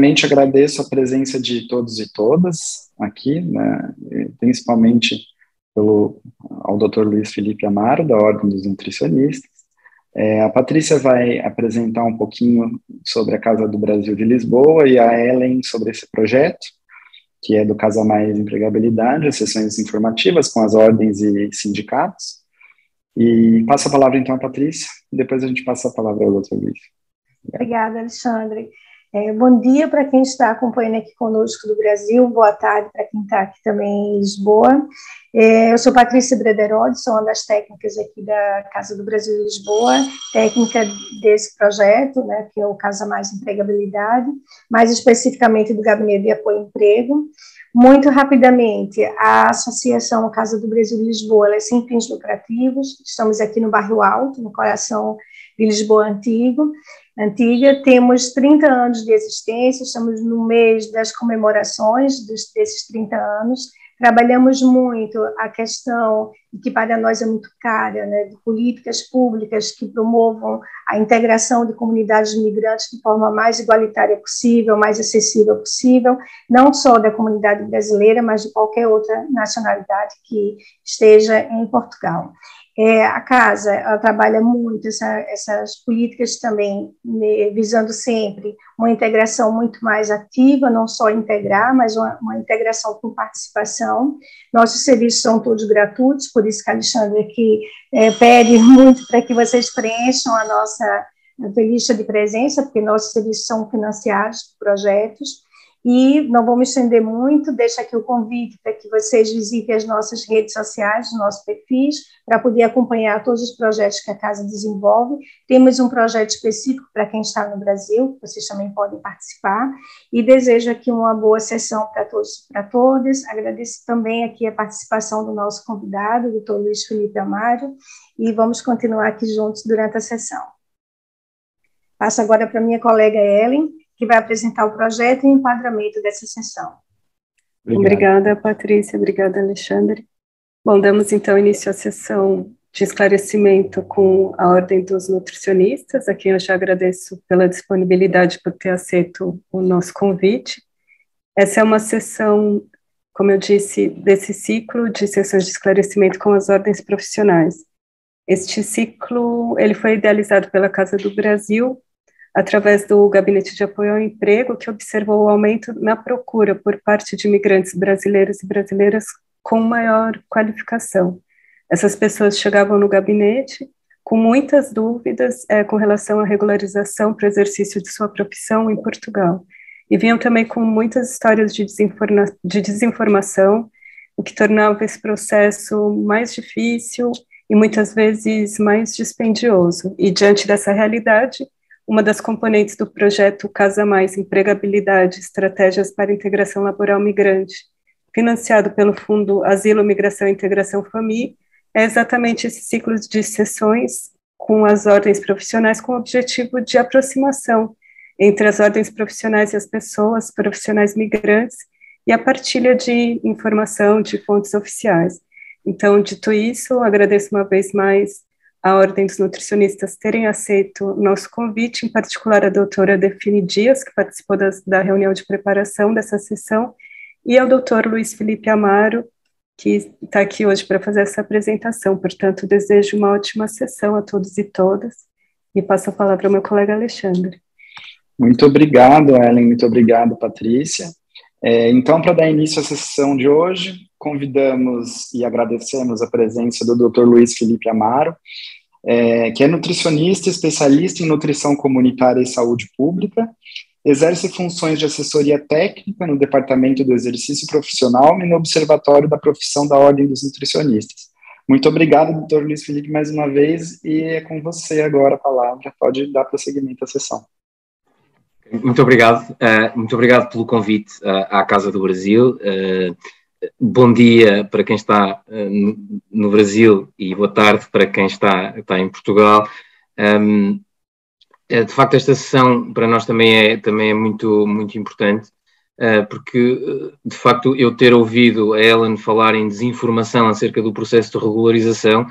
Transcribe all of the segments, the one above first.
primeiramente, agradeço a presença de todos e todas aqui, né, principalmente ao Dr. Luiz Felipe Amaro, da Ordem dos Nutricionistas. A Patrícia vai apresentar um pouquinho sobre a Casa do Brasil de Lisboa e a Ellen sobre esse projeto, que é do Casa Mais Empregabilidade, as sessões informativas com as ordens e sindicatos. E passo a palavra, então, à Patrícia, e depois a gente passa a palavra ao Dr. Luiz. Obrigada, Alexandre. Bom dia para quem está acompanhando aqui conosco do Brasil, boa tarde para quem está aqui também em Lisboa. Eu sou Patrícia Brederode, sou uma das técnicas aqui da Casa do Brasil de Lisboa, técnica desse projeto, né, que é o Casa Mais Empregabilidade, mais especificamente do Gabinete de Apoio ao Emprego. Muito rapidamente, a Associação Casa do Brasil de Lisboa, ela é sem fins lucrativos, estamos aqui no Bairro Alto, no coração de Lisboa Antiga, temos 30 anos de existência, estamos no mês das comemorações desses 30 anos, trabalhamos muito a questão, que para nós é muito cara, né, de políticas públicas que promovam a integração de comunidades migrantes de forma mais igualitária possível, mais acessível possível, não só da comunidade brasileira, mas de qualquer outra nacionalidade que esteja em Portugal. A Casa, ela trabalha muito essas políticas também, visando sempre uma integração muito mais ativa, não só integrar, mas uma integração com participação. Nossos serviços são todos gratuitos, por isso que a Alexandre aqui pede muito para que vocês preencham a nossa lista de presença, porque nossos serviços são financiados por projetos. E não vou me estender muito, deixo aqui o convite para que vocês visitem as nossas redes sociais, os nossos perfis, para poder acompanhar todos os projetos que a Casa desenvolve. Temos um projeto específico para quem está no Brasil, vocês também podem participar, e desejo aqui uma boa sessão para todos e para todas. Agradeço também aqui a participação do nosso convidado, o Dr. Luiz Felipe Amaro, e vamos continuar aqui juntos durante a sessão. Passo agora para a minha colega Ellen, que vai apresentar o projeto e o enquadramento dessa sessão. Obrigada, Patrícia. Obrigada, Alexandre. Bom, damos então início à sessão de esclarecimento com a Ordem dos Nutricionistas, a quem eu já agradeço pela disponibilidade por ter aceito o nosso convite. Essa é uma sessão, como eu disse, desse ciclo de sessões de esclarecimento com as ordens profissionais. Este ciclo, ele foi idealizado pela Casa do Brasil, através do Gabinete de Apoio ao Emprego, que observou o aumento na procura por parte de imigrantes brasileiros e brasileiras com maior qualificação. Essas pessoas chegavam no gabinete com muitas dúvidas com relação à regularização para o exercício de sua profissão em Portugal, e vinham também com muitas histórias de desinformação, o que tornava esse processo mais difícil e muitas vezes mais dispendioso. E diante dessa realidade, uma das componentes do projeto Casa Mais Empregabilidade, Estratégias para a Integração Laboral Migrante, financiado pelo Fundo Asilo, Migração e Integração FAMI, é exatamente esse ciclo de sessões com as ordens profissionais com o objetivo de aproximação entre as ordens profissionais e as pessoas, profissionais migrantes, e a partilha de informação de fontes oficiais. Então, dito isso, agradeço uma vez mais a Ordem dos Nutricionistas terem aceito o nosso convite, em particular a doutora Define Dias, que participou da reunião de preparação dessa sessão, e ao doutor Luiz Felipe Amaro, que está aqui hoje para fazer essa apresentação. Portanto, desejo uma ótima sessão a todos e todas, e passo a palavra ao meu colega Alexandre. Muito obrigado, Ellen, muito obrigado, Patrícia. Então, para dar início à sessão de hoje, convidamos e agradecemos a presença do Dr. Luiz Felipe Amaro, que é nutricionista, especialista em nutrição comunitária e saúde pública, exerce funções de assessoria técnica no Departamento do Exercício Profissional e no Observatório da Profissão da Ordem dos Nutricionistas. Muito obrigado, Dr. Luiz Felipe, mais uma vez, e é com você agora a palavra, pode dar prosseguimento à sessão. Muito obrigado pelo convite à Casa do Brasil. Bom dia para quem está no Brasil e boa tarde para quem está em Portugal. De facto, esta sessão para nós também é muito, muito importante, porque, de facto, eu ter ouvido a Ellen falar em desinformação acerca do processo de regularização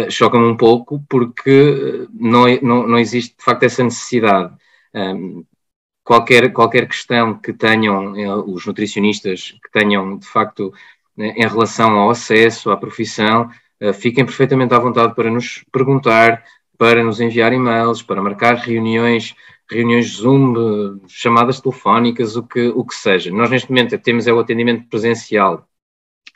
choca-me um pouco, porque não existe, de facto, essa necessidade. qualquer questão que tenham os nutricionistas, que tenham, de facto, em relação ao acesso à profissão, fiquem perfeitamente à vontade para nos perguntar, para nos enviar e-mails, para marcar reuniões Zoom, chamadas telefónicas, o que seja. Nós, neste momento, temos o atendimento presencial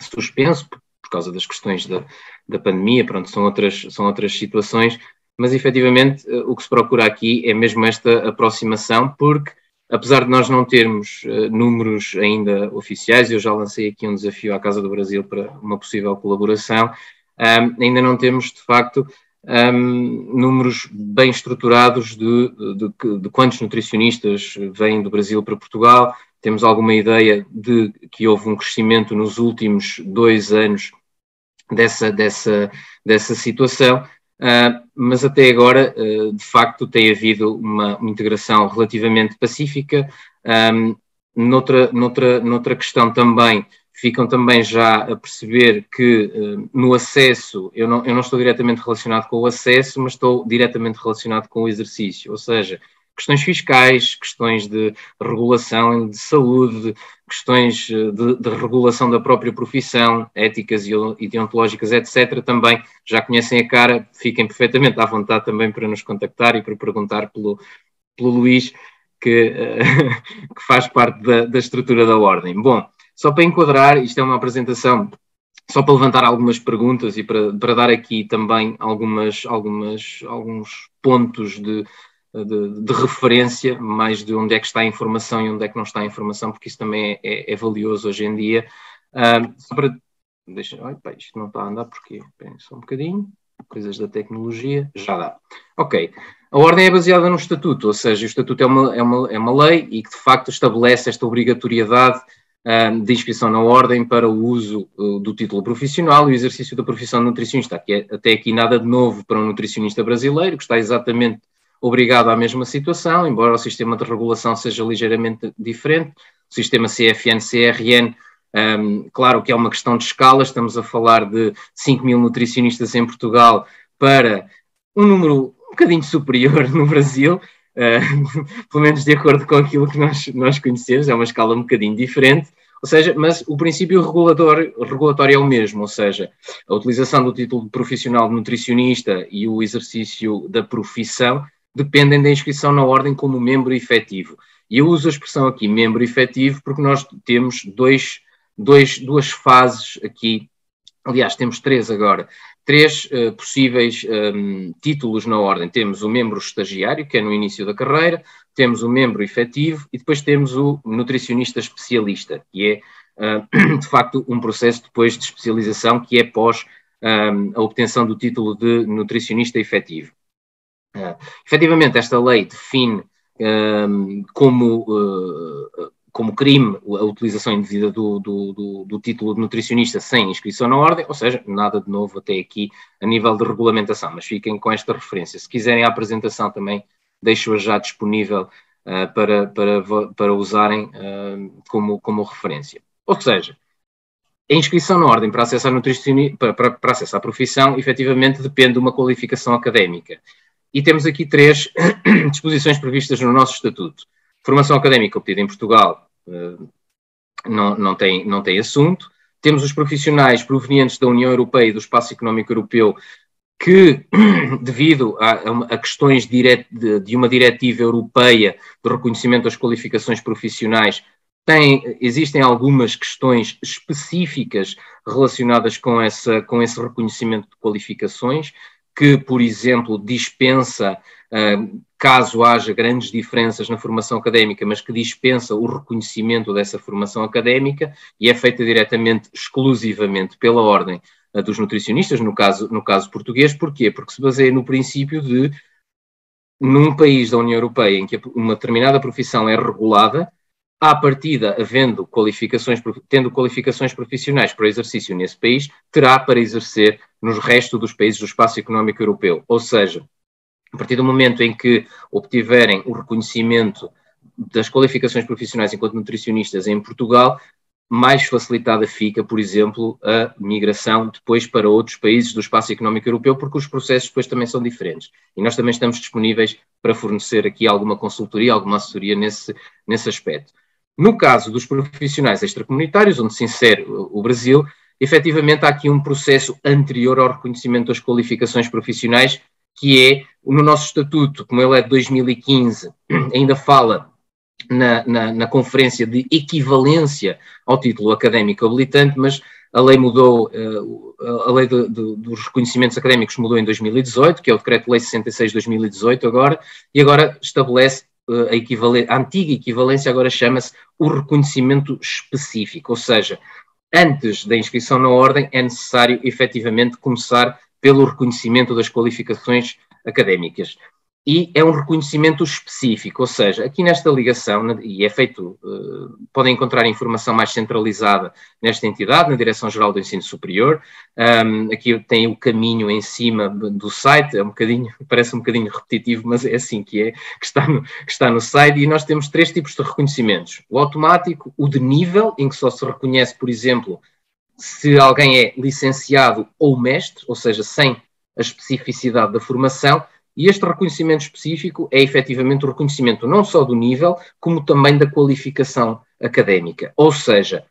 suspenso, por causa das questões da pandemia, pronto, são outras situações, mas, efetivamente, o que se procura aqui é mesmo esta aproximação, porque, apesar de nós não termos números ainda oficiais, eu já lancei aqui um desafio à Casa do Brasil para uma possível colaboração, ainda não temos, de facto, números bem estruturados de quantos nutricionistas vêm do Brasil para Portugal. Temos alguma ideia de que houve um crescimento nos últimos 2 anos dessa situação, mas até agora, de facto, tem havido uma integração relativamente pacífica. Noutra questão também, ficam também já a perceber que no acesso, eu não estou diretamente relacionado com o acesso, mas estou diretamente relacionado com o exercício, ou seja, questões fiscais, questões de regulação de saúde, questões de regulação da própria profissão, éticas e deontológicas, etc., também já conhecem a cara, fiquem perfeitamente à vontade também para nos contactar e para perguntar pelo Luís, que faz parte da estrutura da Ordem. Bom, só para enquadrar, isto é uma apresentação, só para levantar algumas perguntas e para dar aqui também alguns pontos de referência, mais de onde é que está a informação e onde é que não está a informação, porque isso também é valioso hoje em dia. Só para... isto não está a andar, porquê? Esperem só um bocadinho. Coisas da tecnologia, já dá. Ok. A Ordem é baseada no Estatuto, ou seja, o Estatuto é uma lei e que, de facto, estabelece esta obrigatoriedade de inscrição na Ordem para o uso do título profissional e o exercício da profissão de nutricionista, que é até aqui nada de novo para um nutricionista brasileiro, que está exatamente obrigado à mesma situação, embora o sistema de regulação seja ligeiramente diferente. O sistema CFN-CRN, claro que é uma questão de escala, estamos a falar de 5.000 nutricionistas em Portugal para um número um bocadinho superior no Brasil, pelo menos de acordo com aquilo que nós conhecemos, é uma escala um bocadinho diferente, ou seja, mas o princípio regulatório é o mesmo, ou seja, a utilização do título profissional de nutricionista e o exercício da profissão dependem da inscrição na Ordem como membro efetivo. E eu uso a expressão aqui, membro efetivo, porque nós temos duas fases aqui, aliás, temos 3 agora, 3 possíveis títulos na Ordem. Temos o membro estagiário, que é no início da carreira, temos o membro efetivo e depois temos o nutricionista especialista, que é, de facto, um processo depois de especialização que é pós a obtenção do título de nutricionista efetivo. Efetivamente, esta lei define como crime a utilização indevida do título de nutricionista sem inscrição na Ordem, ou seja, nada de novo até aqui a nível de regulamentação, mas fiquem com esta referência. Se quiserem a apresentação também deixo-a já disponível para usarem como referência. Ou seja, a inscrição na Ordem para acesso à profissão, efetivamente, depende de uma qualificação académica. E temos aqui 3 disposições previstas no nosso Estatuto. Formação académica obtida em Portugal não tem assunto. Temos os profissionais provenientes da União Europeia e do Espaço Económico Europeu que, devido a questões de uma diretiva europeia de reconhecimento das qualificações profissionais, existem algumas questões específicas relacionadas com esse reconhecimento de qualificações, que, por exemplo, dispensa, caso haja grandes diferenças na formação académica, mas que dispensa o reconhecimento dessa formação académica e é feita diretamente, exclusivamente pela Ordem dos nutricionistas, no caso português. Porquê? Porque se baseia no princípio de, num país da União Europeia em que uma determinada profissão é regulada, à partida, tendo qualificações profissionais para o exercício nesse país, terá para exercer nos restos dos países do Espaço Económico Europeu. Ou seja, a partir do momento em que obtiverem o reconhecimento das qualificações profissionais enquanto nutricionistas em Portugal, mais facilitada fica, por exemplo, a migração depois para outros países do espaço económico europeu, porque os processos depois também são diferentes. E nós também estamos disponíveis para fornecer aqui alguma consultoria, alguma assessoria nesse aspecto. No caso dos profissionais extracomunitários, onde se insere o Brasil, efetivamente há aqui um processo anterior ao reconhecimento das qualificações profissionais, que é, no nosso estatuto, como ele é de 2015, ainda fala na conferência de equivalência ao título académico habilitante, mas a lei mudou, a lei dos reconhecimentos académicos mudou em 2018, que é o Decreto-Lei 66 de 2018 agora, e agora estabelece a antiga equivalência, agora chama-se o reconhecimento específico, ou seja, antes da inscrição na ordem é necessário efetivamente começar pelo reconhecimento das qualificações académicas. E é um reconhecimento específico, ou seja, aqui nesta ligação, e é feito, podem encontrar informação mais centralizada nesta entidade, na Direção-Geral do Ensino Superior. Aqui tem o caminho em cima do site, parece um bocadinho repetitivo, mas é assim que está no site, e nós temos 3 tipos de reconhecimentos. O automático, o de nível, em que só se reconhece, por exemplo, se alguém é licenciado ou mestre, ou seja, sem a especificidade da formação. E este reconhecimento específico é efetivamente o reconhecimento não só do nível, como também da qualificação académica. Ou seja,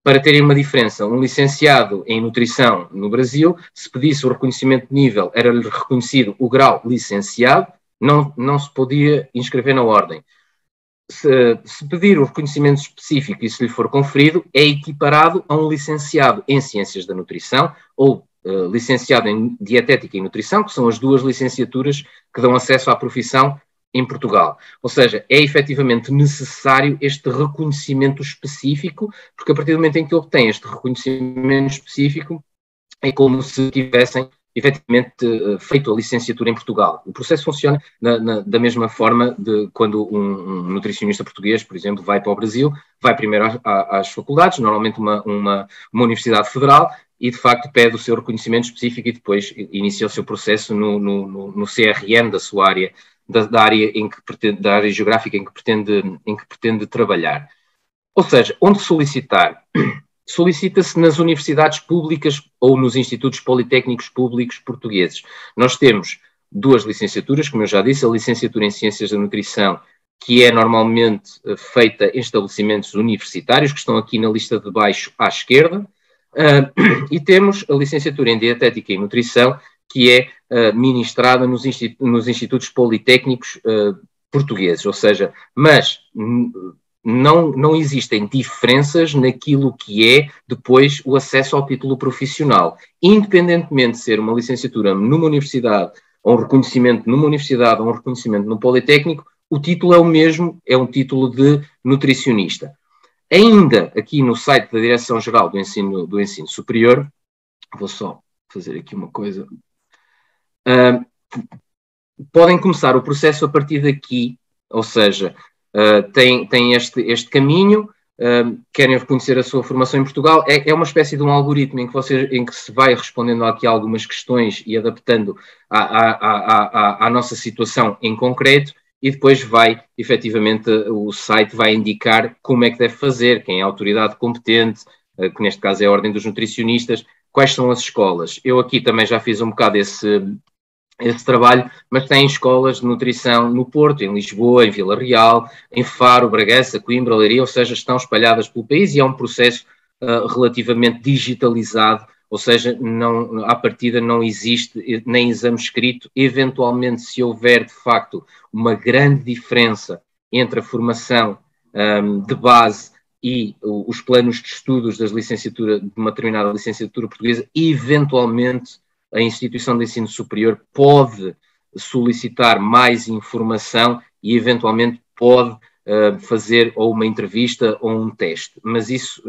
para terem uma diferença, um licenciado em nutrição no Brasil, se pedisse o reconhecimento de nível, era-lhe reconhecido o grau licenciado, não se podia inscrever na ordem. Se pedir o reconhecimento específico e se lhe for conferido, é equiparado a um licenciado em Ciências da Nutrição ou licenciado em Dietética e Nutrição, que são as 2 licenciaturas que dão acesso à profissão em Portugal. Ou seja, é efetivamente necessário este reconhecimento específico, porque a partir do momento em que obtém este reconhecimento específico, é como se tivessem efetivamente feito a licenciatura em Portugal. O processo funciona da mesma forma de quando um nutricionista português, por exemplo, vai para o Brasil, vai primeiro às faculdades, normalmente uma universidade federal, e de facto pede o seu reconhecimento específico e depois inicia o seu processo no CRM da sua área, da área geográfica em que pretende trabalhar. Ou seja, onde solicitar? Solicita-se nas universidades públicas ou nos institutos politécnicos públicos portugueses. Nós temos 2 licenciaturas, como eu já disse, a licenciatura em Ciências da Nutrição, que é normalmente feita em estabelecimentos universitários, que estão aqui na lista de baixo à esquerda, e temos a licenciatura em Dietética e Nutrição, que é ministrada nos institutos politécnicos portugueses, ou seja, mas não existem diferenças naquilo que é depois o acesso ao título profissional. Independentemente de ser uma licenciatura numa universidade, ou um reconhecimento numa universidade, ou um reconhecimento no Politécnico, o título é o mesmo, é um título de nutricionista. Ainda aqui no site da Direção-Geral do Ensino Superior, vou só fazer aqui uma coisa, podem começar o processo a partir daqui, ou seja, tem este caminho, querem reconhecer a sua formação em Portugal, é uma espécie de um algoritmo em que se vai respondendo aqui a algumas questões e adaptando à nossa situação em concreto, e depois efetivamente, o site vai indicar como é que deve fazer, quem é a autoridade competente, que neste caso é a Ordem dos Nutricionistas, quais são as escolas. Eu aqui também já fiz um bocado esse trabalho, mas tem escolas de nutrição no Porto, em Lisboa, em Vila Real, em Faro, Bragança, Coimbra, Leiria, ou seja, estão espalhadas pelo país e é um processo relativamente digitalizado, ou seja, à partida não existe nem exame escrito. Eventualmente, se houver de facto uma grande diferença entre a formação de base e os planos de estudos de uma determinada licenciatura portuguesa, eventualmente a instituição de ensino superior pode solicitar mais informação e eventualmente pode fazer ou uma entrevista ou um teste, mas isso,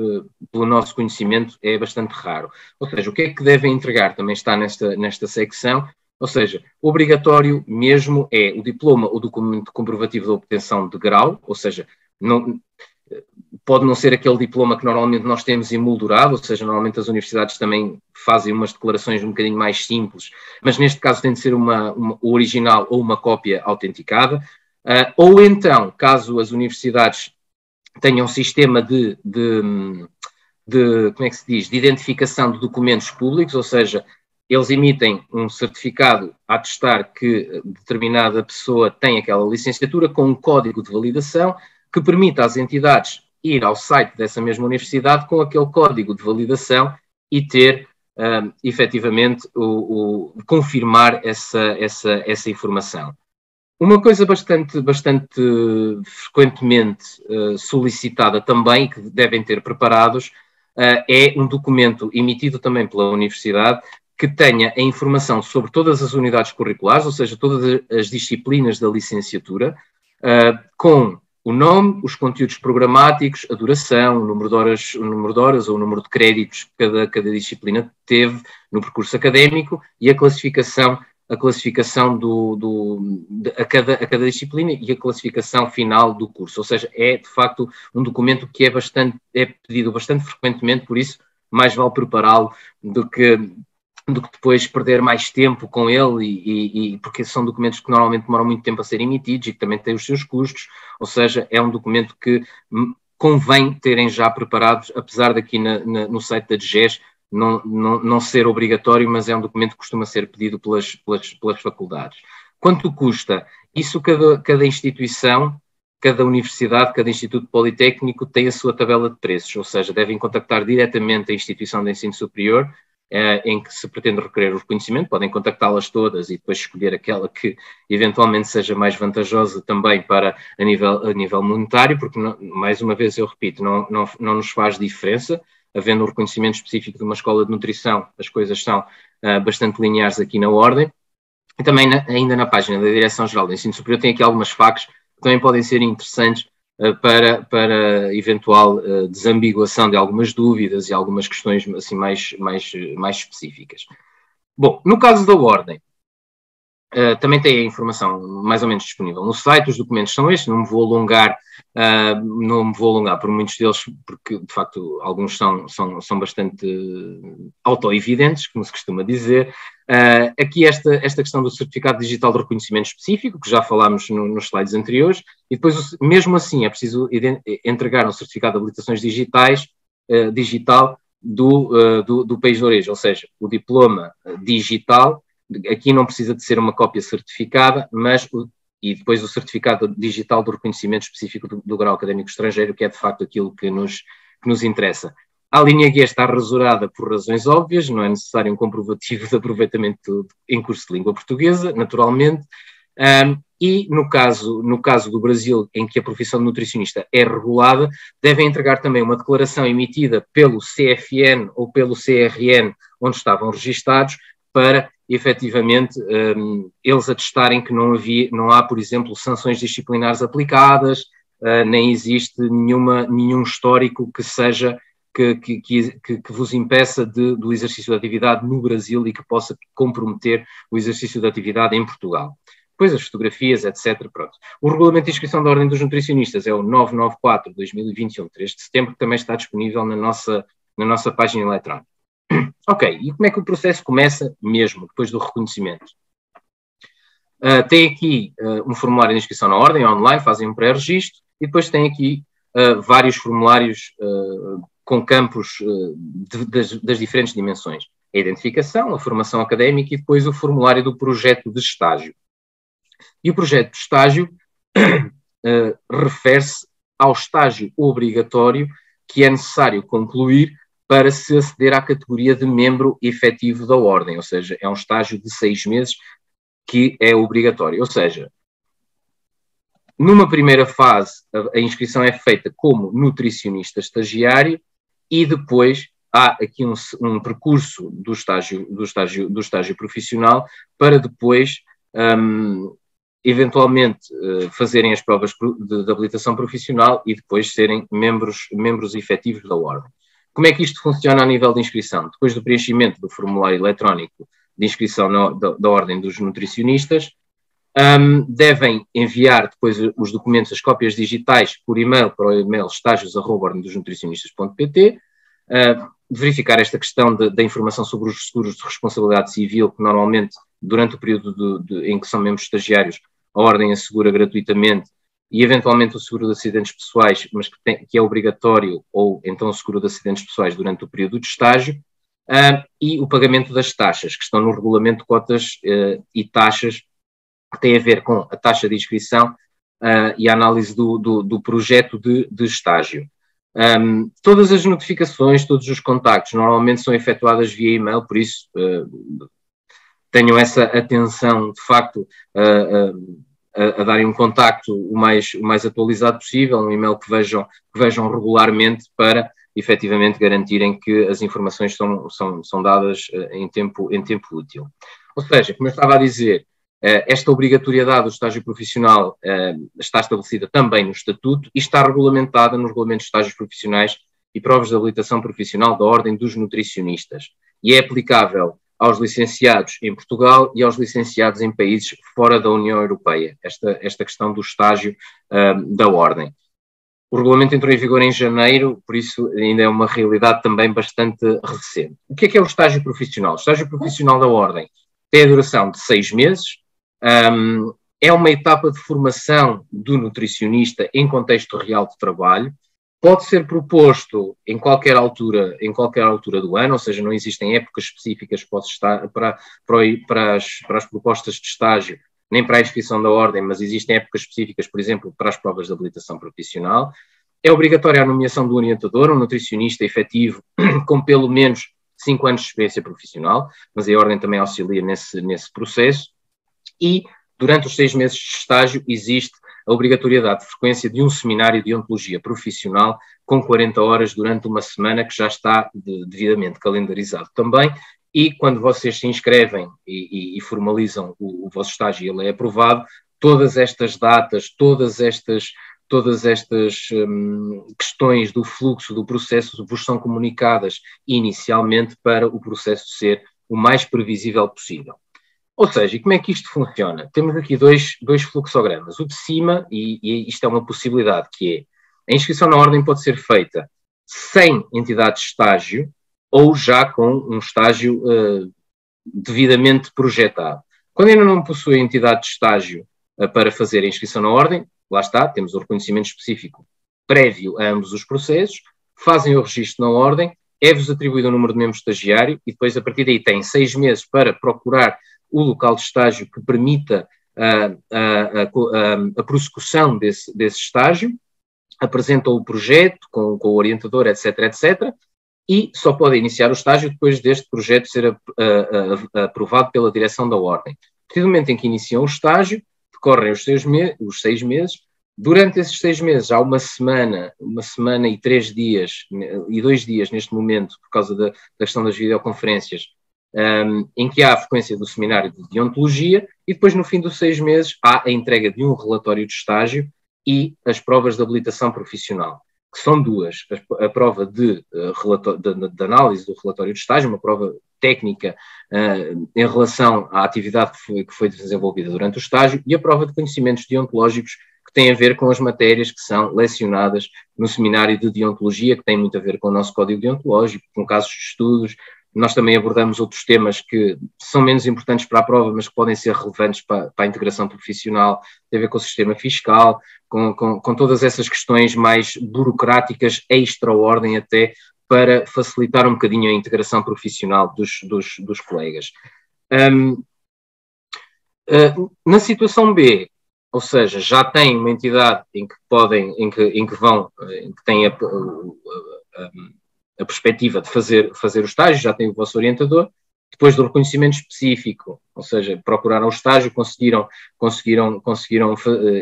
pelo nosso conhecimento, é bastante raro. Ou seja, o que é que devem entregar também está nesta secção, ou seja, obrigatório mesmo é o diploma ou documento comprovativo de obtenção de grau, ou seja, pode não ser aquele diploma que normalmente nós temos emoldurado, ou seja, normalmente as universidades também fazem umas declarações um bocadinho mais simples, mas neste caso tem de ser o original ou uma cópia autenticada. Ou então, caso as universidades tenha um sistema como é que se diz, de identificação de documentos públicos, ou seja, eles emitem um certificado a atestar que determinada pessoa tem aquela licenciatura com um código de validação que permita às entidades ir ao site dessa mesma universidade com aquele código de validação e ter, efetivamente, confirmar essa informação. Uma coisa bastante frequentemente solicitada também, que devem ter preparados, é um documento emitido também pela universidade que tenha a informação sobre todas as unidades curriculares, ou seja, todas as disciplinas da licenciatura, com o nome, os conteúdos programáticos, a duração, o número de horas ou o número de créditos que cada disciplina teve no percurso académico e a classificação a cada disciplina e a classificação final do curso. Ou seja, é de facto um documento que é pedido bastante frequentemente, por isso mais vale prepará-lo do que depois perder mais tempo com ele, e porque são documentos que normalmente demoram muito tempo a ser emitidos e que também têm os seus custos, ou seja, é um documento que convém terem já preparados, apesar de aqui no site da DGES não ser obrigatório, mas é um documento que costuma ser pedido pelas faculdades. Quanto custa? Isso cada instituição, cada universidade, cada instituto politécnico tem a sua tabela de preços, ou seja, devem contactar diretamente a instituição de ensino superior em que se pretende requerer o reconhecimento, podem contactá-las todas e depois escolher aquela que eventualmente seja mais vantajosa também a nível monetário, porque, mais uma vez eu repito, não nos faz diferença, havendo um reconhecimento específico de uma escola de nutrição, as coisas são bastante lineares aqui na ordem. E também ainda na página da Direção-Geral do Ensino Superior tem aqui algumas FAQs que também podem ser interessantes para eventual desambiguação de algumas dúvidas e algumas questões assim mais específicas. Bom, no caso da ordem, também tem a informação mais ou menos disponível no site, os documentos são estes, não me vou alongar por muitos deles, porque de facto alguns são bastante auto-evidentes, como se costuma dizer. Aqui esta questão do certificado digital de reconhecimento específico, que já falámos nos slides anteriores, e depois mesmo assim é preciso entregar um certificado de habilitações digital do país de origem, ou seja, o diploma digital. Aqui não precisa de ser uma cópia certificada, e depois o certificado digital do reconhecimento específico do grau académico estrangeiro, que é de facto aquilo que nos interessa. A linha guia está rasurada por razões óbvias, não é necessário um comprovativo de aproveitamento em curso de língua portuguesa, naturalmente, e no caso do Brasil, em que a profissão de nutricionista é regulada, devem entregar também uma declaração emitida pelo CFN ou pelo CRN, onde estavam registados, para efetivamente eles atestarem que não há, por exemplo, sanções disciplinares aplicadas, nem existe nenhum histórico que seja que vos impeça do exercício da atividade no Brasil e que possa comprometer o exercício da atividade em Portugal. Depois as fotografias, etc. Pronto. O regulamento de inscrição da Ordem dos Nutricionistas é o 994/2021, 3 de setembro, que também está disponível na nossa página eletrónica. Ok, e como é que o processo começa mesmo, depois do reconhecimento? Tem aqui um formulário de inscrição na ordem, online, fazem um pré-registro, e depois tem aqui vários formulários com campos das diferentes dimensões. A identificação, a formação académica e depois o formulário do projeto de estágio. E o projeto de estágio refere-se ao estágio obrigatório que é necessário concluir para se aceder à categoria de membro efetivo da ordem, ou seja, é um estágio de 6 meses que é obrigatório. Ou seja, numa primeira fase, a inscrição é feita como nutricionista estagiário e depois há aqui um percurso do estágio profissional para depois, eventualmente, fazerem as provas de habilitação profissional e depois serem membros efetivos da ordem. Como é que isto funciona a nível de inscrição? Depois do preenchimento do formulário eletrónico de inscrição da Ordem dos Nutricionistas, devem enviar depois os documentos, as cópias digitais, por e-mail para o e-mail estagios@ordemdosnutricionistas.pt, verificar esta questão da informação sobre os seguros de responsabilidade civil, que normalmente, durante o período em que são membros estagiários, a Ordem assegura gratuitamente e eventualmente o seguro de acidentes pessoais, mas que é obrigatório, ou então o seguro de acidentes pessoais durante o período de estágio, e o pagamento das taxas, que estão no regulamento de cotas e taxas, que tem a ver com a taxa de inscrição e a análise do projeto de estágio. Todas as notificações, todos os contactos normalmente são efetuadas via e-mail, por isso tenham essa atenção, de facto, a darem um contacto o mais atualizado possível, um e-mail que vejam regularmente para efetivamente garantirem que as informações são dadas em tempo útil. Ou seja, como eu estava a dizer, esta obrigatoriedade do estágio profissional está estabelecida também no Estatuto e está regulamentada nos regulamentos de estágios profissionais e provas de habilitação profissional da Ordem dos Nutricionistas e é aplicável aos licenciados em Portugal e aos licenciados em países fora da União Europeia, esta questão do estágio da Ordem. O regulamento entrou em vigor em janeiro, por isso ainda é uma realidade também bastante recente. O que é o estágio profissional? O estágio profissional da Ordem tem a duração de 6 meses, é uma etapa de formação do nutricionista em contexto real de trabalho, pode ser proposto em qualquer altura do ano, ou seja, não existem épocas específicas para as propostas de estágio, nem para a inscrição da Ordem, mas existem épocas específicas, por exemplo, para as provas de habilitação profissional. É obrigatória a nomeação do orientador, um nutricionista efetivo com pelo menos 5 anos de experiência profissional, mas a Ordem também auxilia nesse processo. E, durante os 6 meses de estágio, existe a obrigatoriedade de frequência de um seminário de ontologia profissional com 40 horas durante uma semana, que já está devidamente calendarizado também, e quando vocês se inscrevem e formalizam o vosso estágio e ele é aprovado, todas estas datas, todas estas questões do fluxo do processo vos são comunicadas inicialmente para o processo ser o mais previsível possível. Ou seja, como é que isto funciona? Temos aqui dois fluxogramas. O de cima, e isto é uma possibilidade, que é a inscrição na Ordem pode ser feita sem entidade de estágio ou já com um estágio devidamente projetado. Quando ainda não possui entidade de estágio para fazer a inscrição na Ordem, lá está, temos o reconhecimento específico prévio a ambos os processos, fazem o registro na Ordem, é-vos atribuído o número de membro estagiário e depois, a partir daí, têm 6 meses para procurar o local de estágio que permita a prossecução desse estágio, apresentam o projeto com o orientador, etc., e só podem iniciar o estágio depois deste projeto ser aprovado pela direção da Ordem. A partir do momento em que iniciam o estágio, decorrem os 6 meses. Durante esses 6 meses há uma semana e 3 dias, e 2 dias neste momento, por causa da questão das videoconferências, em que há a frequência do seminário de deontologia e depois no fim dos 6 meses há a entrega de um relatório de estágio e as provas de habilitação profissional, que são duas, a prova de análise do relatório de estágio, uma prova técnica em relação à atividade que foi desenvolvida durante o estágio, e a prova de conhecimentos deontológicos que tem a ver com as matérias que são lecionadas no seminário de deontologia, que tem muito a ver com o nosso código deontológico, com casos de estudos. Nós também abordamos outros temas que são menos importantes para a prova, mas que podem ser relevantes para a integração profissional, tem a ver com o sistema fiscal, com todas essas questões mais burocráticas, extra-ordem até, para facilitar um bocadinho a integração profissional dos colegas. Na situação B, ou seja, já tem uma entidade em que têm a perspectiva de fazer o estágio, já tem o vosso orientador, depois do reconhecimento específico, ou seja, procuraram o estágio, conseguiram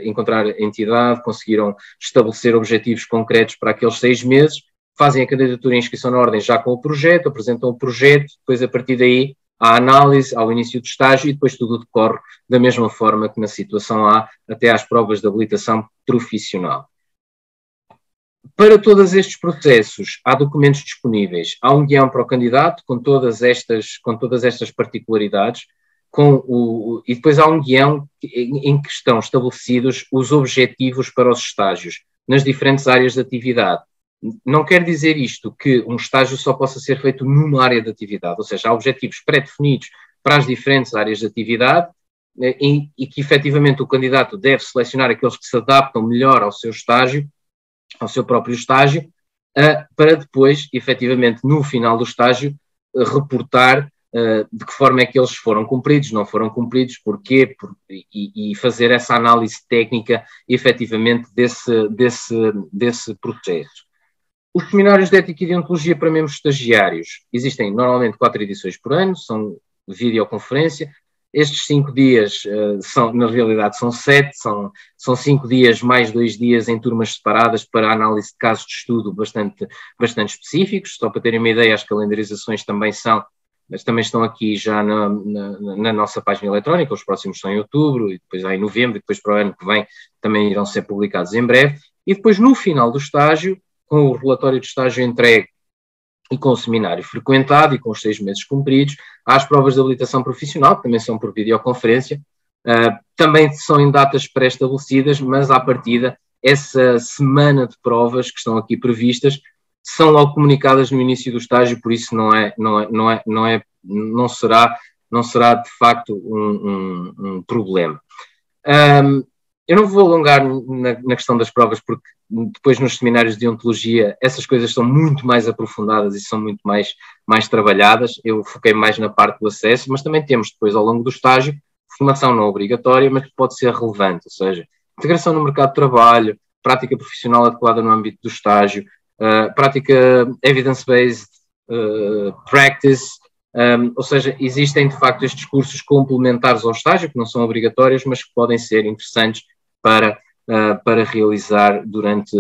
encontrar a entidade, conseguiram estabelecer objetivos concretos para aqueles 6 meses, fazem a candidatura e inscrição na Ordem já com o projeto, apresentam o projeto, depois a partir daí há a análise, ao início do estágio e depois tudo decorre da mesma forma que na situação A, até às provas de habilitação profissional. Para todos estes processos, há documentos disponíveis. Há um guião para o candidato com todas estas particularidades, e depois há um guião em que estão estabelecidos os objetivos para os estágios nas diferentes áreas de atividade. Não quer dizer isto que um estágio só possa ser feito numa área de atividade, ou seja, há objetivos pré-definidos para as diferentes áreas de atividade e que efetivamente o candidato deve selecionar aqueles que se adaptam melhor ao seu estágio, ao seu próprio estágio, para depois, efetivamente, no final do estágio, reportar de que forma é que eles foram cumpridos, não foram cumpridos, porquê, e fazer essa análise técnica, efetivamente, desse processo. Os seminários de ética e deontologia para membros estagiários existem normalmente 4 edições por ano, são videoconferência. Estes 5 dias, na realidade, são 7, são 5 dias mais 2 dias em turmas separadas para análise de casos de estudo bastante específicos. Só para terem uma ideia, as calendarizações também estão aqui já na nossa página eletrónica. Os próximos são em outubro, e depois há em novembro, e depois para o ano que vem também irão ser publicados em breve. E depois, no final do estágio, com o relatório de estágio entregue e com o seminário frequentado e com os 6 meses cumpridos, há as provas de habilitação profissional, que também são por videoconferência, também são em datas pré-estabelecidas, mas à partida, essa semana de provas que estão aqui previstas são logo comunicadas no início do estágio, por isso não será de facto um problema. Eu não vou alongar na questão das provas, porque depois nos seminários de deontologia essas coisas são muito mais aprofundadas e são muito mais trabalhadas. Eu foquei mais na parte do acesso, mas também temos depois, ao longo do estágio, formação não obrigatória, mas que pode ser relevante, ou seja, integração no mercado de trabalho, prática profissional adequada no âmbito do estágio, prática evidence-based practice, ou seja, existem de facto estes cursos complementares ao estágio, que não são obrigatórios, mas que podem ser interessantes para realizar durante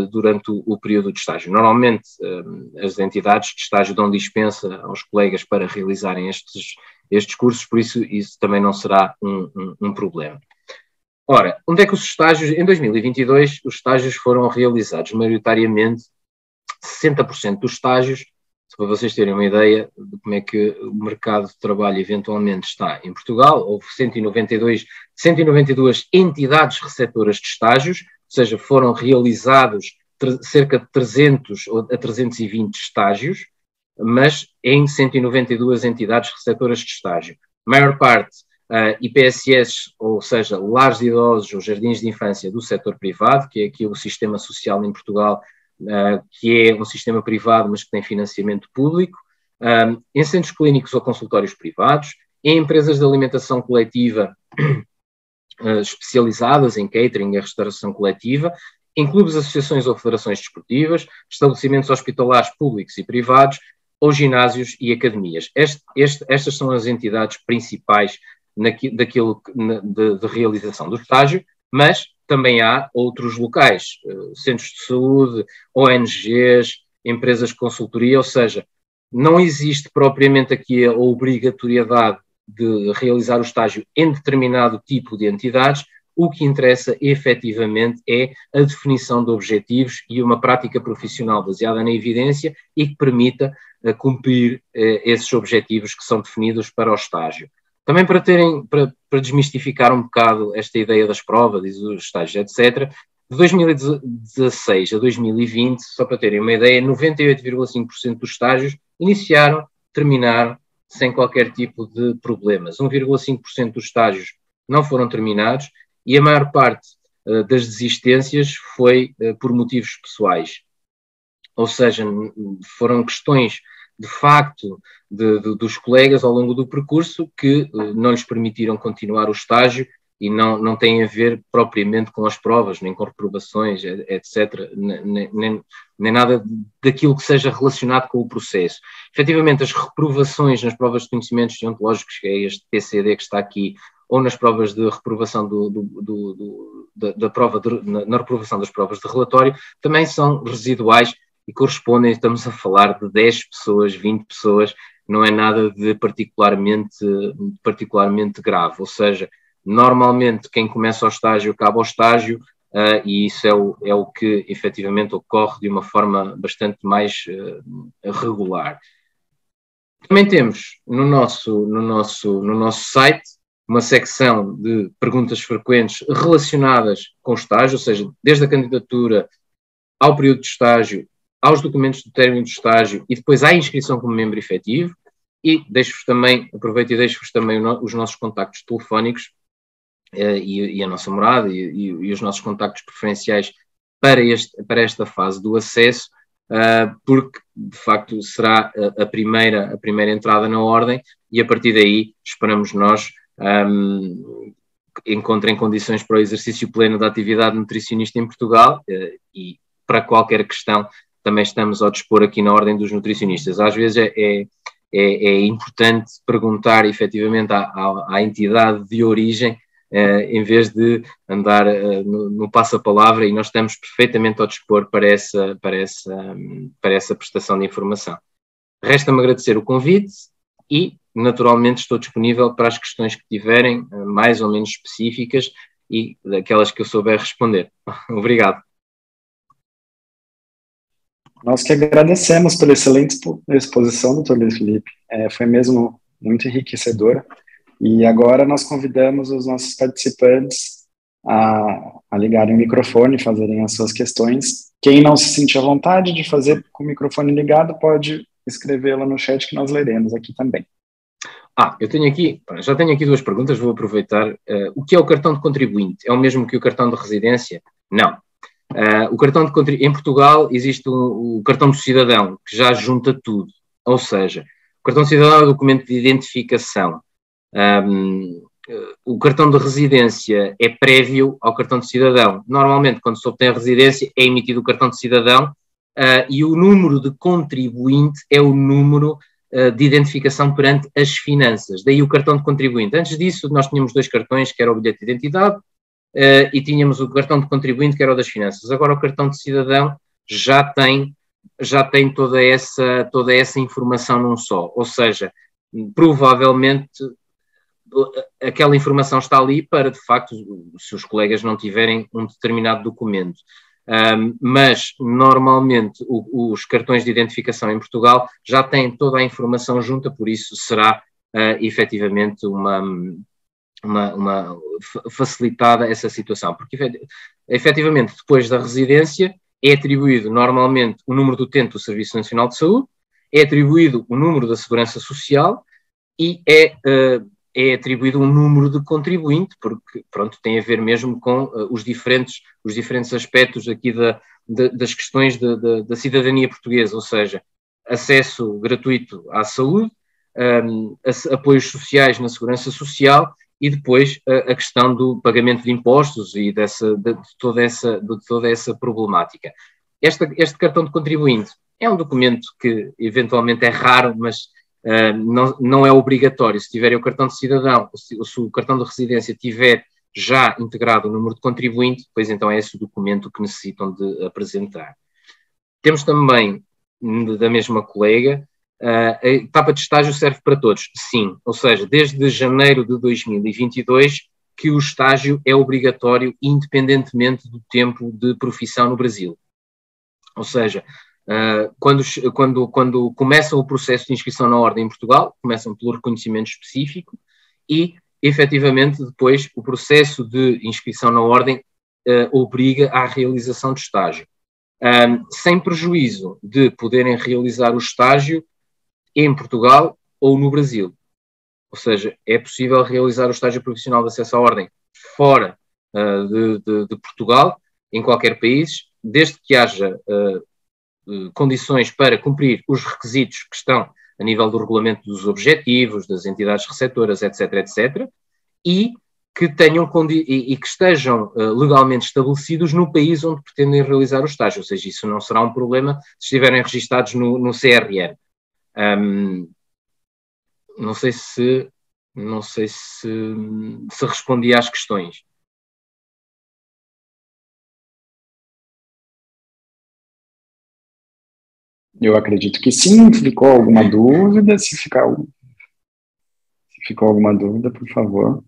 o período de estágio. Normalmente, as entidades de estágio dão dispensa aos colegas para realizarem estes cursos, por isso também não será um problema. Ora, onde é que os estágios, em 2022, os estágios foram realizados? Maioritariamente, 60% dos estágios, para vocês terem uma ideia de como é que o mercado de trabalho eventualmente está em Portugal, houve 192 entidades receptoras de estágios, ou seja, foram realizados cerca de 300 a 320 estágios, mas em 192 entidades receptoras de estágio. A maior parte IPSS, ou seja, lares de idosos ou jardins de infância do setor privado, que é aqui o sistema social em Portugal, que é um sistema privado, mas que tem financiamento público, em centros clínicos ou consultórios privados, em empresas de alimentação coletiva especializadas em catering e restauração coletiva, em clubes, associações ou federações desportivas, estabelecimentos hospitalares públicos e privados, ou ginásios e academias. Estas são as entidades principais de realização do estágio, mas também há outros locais, centros de saúde, ONGs, empresas de consultoria, ou seja, não existe propriamente aqui a obrigatoriedade de realizar o estágio em determinado tipo de entidades. O que interessa efetivamente é a definição de objetivos e uma prática profissional baseada na evidência e que permita cumprir esses objetivos que são definidos para o estágio. Também para desmistificar um bocado esta ideia das provas e dos estágios, etc., de 2016 a 2020, só para terem uma ideia, 98,5% dos estágios terminaram sem qualquer tipo de problemas. 1,5% dos estágios não foram terminados e a maior parte das desistências foi por motivos pessoais. Ou seja, foram questões de facto dos colegas ao longo do percurso que não lhes permitiram continuar o estágio e não têm a ver propriamente com as provas, nem com reprovações, etc., nem nada daquilo que seja relacionado com o processo. Efetivamente, as reprovações nas provas de conhecimentos deontológicos, que é este PCD que está aqui, ou nas provas de reprovação na reprovação das provas de relatório, também são residuais e correspondem, estamos a falar de 10 pessoas, 20 pessoas, não é nada de particularmente grave, ou seja, normalmente quem começa o estágio acaba o estágio e isso é o que efetivamente ocorre de uma forma bastante mais regular. Também temos no nosso site uma secção de perguntas frequentes relacionadas com o estágio, ou seja, desde a candidatura ao período de estágio, aos documentos do término do estágio e depois à inscrição como membro efetivo. E aproveito e deixo-vos também os nossos contactos telefónicos e a nossa morada e os nossos contactos preferenciais para esta fase do acesso, porque de facto será a primeira entrada na ordem, e a partir daí esperamos nós encontrem condições para o exercício pleno da atividade nutricionista em Portugal, e para qualquer questão também estamos ao dispor aqui na Ordem dos Nutricionistas. Às vezes é importante perguntar efetivamente à entidade de origem, em vez de andar no passa-palavra, e nós estamos perfeitamente ao dispor para essa prestação de informação. Resta-me agradecer o convite e, naturalmente, estou disponível para as questões que tiverem, mais ou menos específicas, e daquelas que eu souber responder. Obrigado. Nós que agradecemos pela excelente exposição, doutor Luiz Felipe. Foi mesmo muito enriquecedora. E agora nós convidamos os nossos participantes a ligarem o microfone e fazerem as suas questões. Quem não se sentir à vontade de fazer com o microfone ligado, pode escrevê-la no chat que nós leremos aqui também. Já tenho aqui duas perguntas, vou aproveitar. O que é o cartão de contribuinte? É o mesmo que o cartão de residência? Não. O cartão de contribuinte, em Portugal existe o cartão do cidadão, que já junta tudo. Ou seja, o cartão de cidadão é o documento de identificação. O cartão de residência é prévio ao cartão de cidadão. Normalmente, quando se obtém a residência, é emitido o cartão de cidadão, e o número de contribuinte é o número de identificação perante as finanças. Daí o cartão de contribuinte. Antes disso, nós tínhamos dois cartões, que era o bilhete de identidade, e tínhamos o cartão de contribuinte, que era o das finanças. Agora o cartão de cidadão já tem toda essa informação num só. Ou seja, provavelmente aquela informação está ali para, de facto, se os colegas não tiverem um determinado documento. Mas, normalmente, os cartões de identificação em Portugal já têm toda a informação junta, por isso será efetivamente uma facilitada essa situação, porque efetivamente depois da residência é atribuído normalmente o número do utente do Serviço Nacional de Saúde, é atribuído o número da Segurança Social e é atribuído um número de contribuinte, porque pronto, tem a ver mesmo com os diferentes aspectos aqui das questões da cidadania portuguesa, ou seja, acesso gratuito à saúde, apoios sociais na Segurança Social, e depois a questão do pagamento de impostos e de toda essa problemática. Este cartão de contribuinte é um documento que eventualmente é raro, mas não é obrigatório. Se tiverem o cartão de cidadão, se o cartão de residência tiver já integrado o número de contribuinte, pois então é esse o documento que necessitam de apresentar. Temos também, da mesma colega, a etapa de estágio serve para todos? Sim, ou seja, desde janeiro de 2022 que o estágio é obrigatório independentemente do tempo de profissão no Brasil. Ou seja, quando começam o processo de inscrição na ordem em Portugal, começam pelo reconhecimento específico e, efetivamente, depois o processo de inscrição na ordem obriga à realização de estágio. Sem prejuízo de poderem realizar o estágio em Portugal ou no Brasil. Ou seja, é possível realizar o estágio profissional de acesso à ordem fora de Portugal, em qualquer país, desde que haja condições para cumprir os requisitos que estão a nível do regulamento dos objetivos, das entidades receptoras, etc., etc., e que estejam legalmente estabelecidos no país onde pretendem realizar o estágio. Ou seja, isso não será um problema se estiverem registados no CRN. Não sei se respondi às questões. Eu acredito que sim. Ficou alguma dúvida? Se ficou alguma dúvida, por favor.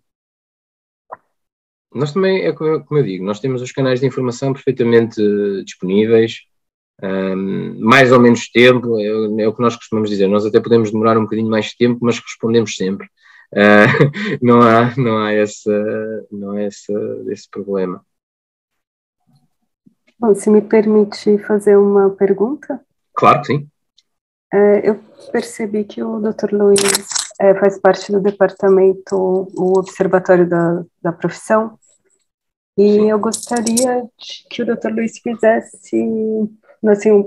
Nós também, como eu digo, nós temos os canais de informação perfeitamente disponíveis. Mais ou menos tempo, é o que nós costumamos dizer. Nós até podemos demorar um bocadinho mais de tempo, mas respondemos sempre. Não há esse problema. Bom, se me permite fazer uma pergunta? Claro que sim. Eu percebi que o Dr. Luiz faz parte do departamento, o Observatório da Profissão, e eu gostaria que o Dr. Luiz fizesse assim,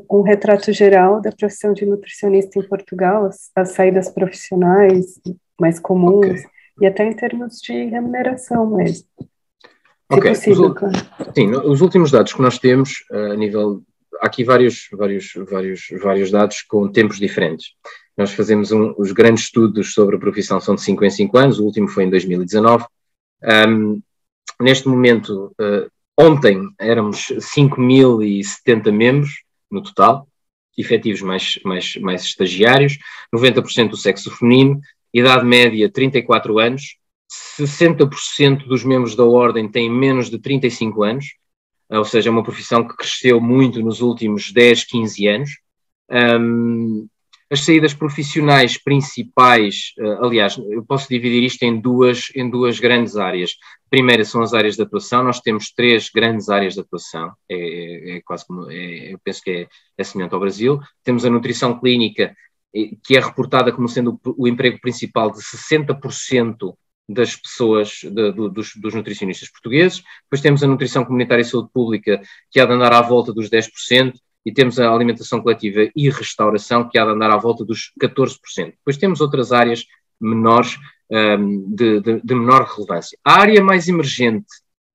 um retrato geral da profissão de nutricionista em Portugal, as saídas profissionais mais comuns, e até em termos de remuneração mesmo, se possível, claro. Sim, os últimos dados que nós temos, a nível... Há aqui vários dados com tempos diferentes. Nós fazemos os grandes estudos sobre a profissão, são de 5 em 5 anos, o último foi em 2019. Neste momento, ontem éramos 5.070 membros no total, efetivos mais estagiários, 90% do sexo feminino, idade média 34 anos, 60% dos membros da ordem têm menos de 35 anos, ou seja, é uma profissão que cresceu muito nos últimos 10, 15 anos. As saídas profissionais principais, aliás, eu posso dividir isto em duas grandes áreas. A primeira são as áreas de atuação, nós temos 3 grandes áreas de atuação, quase como, eu penso que é semelhante ao Brasil. Temos a nutrição clínica, que é reportada como sendo o emprego principal de 60% das pessoas, dos nutricionistas portugueses. Depois temos a nutrição comunitária e saúde pública, que há de andar à volta dos 10%, e temos a alimentação coletiva e restauração, que há de andar à volta dos 14%. Depois temos outras áreas menores, de menor relevância. A área mais emergente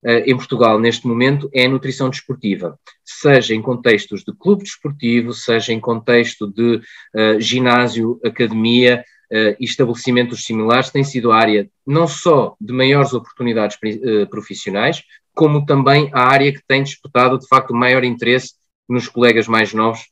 em Portugal neste momento é a nutrição desportiva, seja em contextos de clube desportivo, seja em contexto de ginásio, academia, e estabelecimentos similares, tem sido a área não só de maiores oportunidades profissionais, como também a área que tem disputado, de facto, o maior interesse nos colegas mais novos.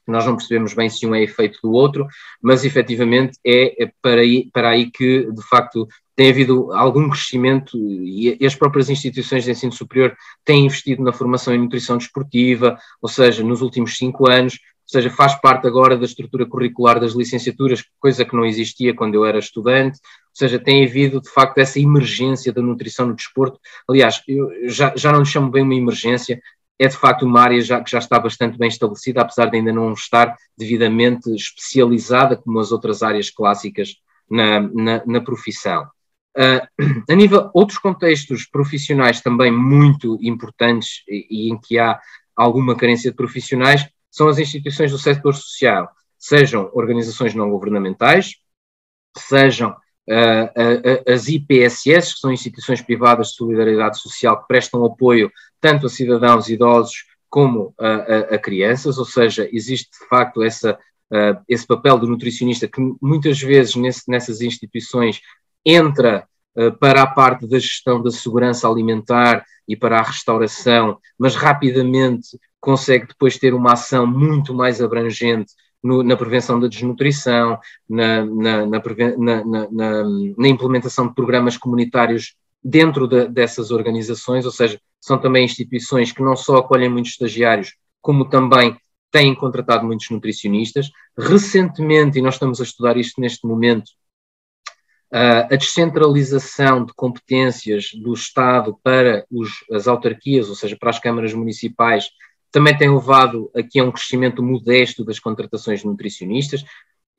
Nós não percebemos bem se um é efeito do outro, mas efetivamente é para aí que, de facto, tem havido algum crescimento, e as próprias instituições de ensino superior têm investido na formação em nutrição desportiva, ou seja, nos últimos 5 anos, ou seja, faz parte agora da estrutura curricular das licenciaturas, coisa que não existia quando eu era estudante, ou seja, tem havido, de facto, essa emergência da nutrição no desporto. Aliás, eu já não lhe chamo bem uma emergência, é de facto uma área que já está bastante bem estabelecida, apesar de ainda não estar devidamente especializada como as outras áreas clássicas na profissão. A nível, outros contextos profissionais também muito importantes e em que há alguma carência de profissionais são as instituições do setor social, sejam organizações não governamentais, sejam as IPSS, que são instituições privadas de solidariedade social que prestam apoio tanto a cidadãos idosos como a crianças, ou seja, existe de facto esse papel do nutricionista que muitas vezes nessas instituições entra para a parte da gestão da segurança alimentar e para a restauração, mas rapidamente consegue depois ter uma ação muito mais abrangente na prevenção da desnutrição, na implementação de programas comunitários dentro dessas organizações, ou seja, são também instituições que não só acolhem muitos estagiários, como também têm contratado muitos nutricionistas. Recentemente, e nós estamos a estudar isto neste momento, a descentralização de competências do Estado para as autarquias, ou seja, para as câmaras municipais, também tem levado aqui a um crescimento modesto das contratações de nutricionistas.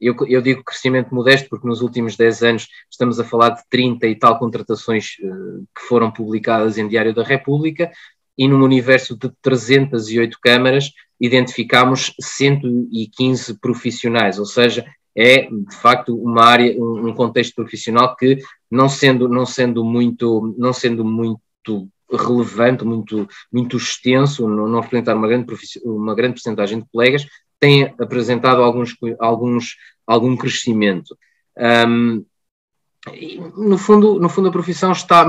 Eu digo crescimento modesto porque nos últimos 10 anos estamos a falar de 30 e tal contratações que foram publicadas em Diário da República, e num universo de 308 câmaras identificámos 115 profissionais, ou seja, é de facto uma área, um contexto profissional que, não sendo muito relevante, muito extenso, não representar uma grande percentagem de colegas, tem apresentado algum crescimento. No fundo a profissão está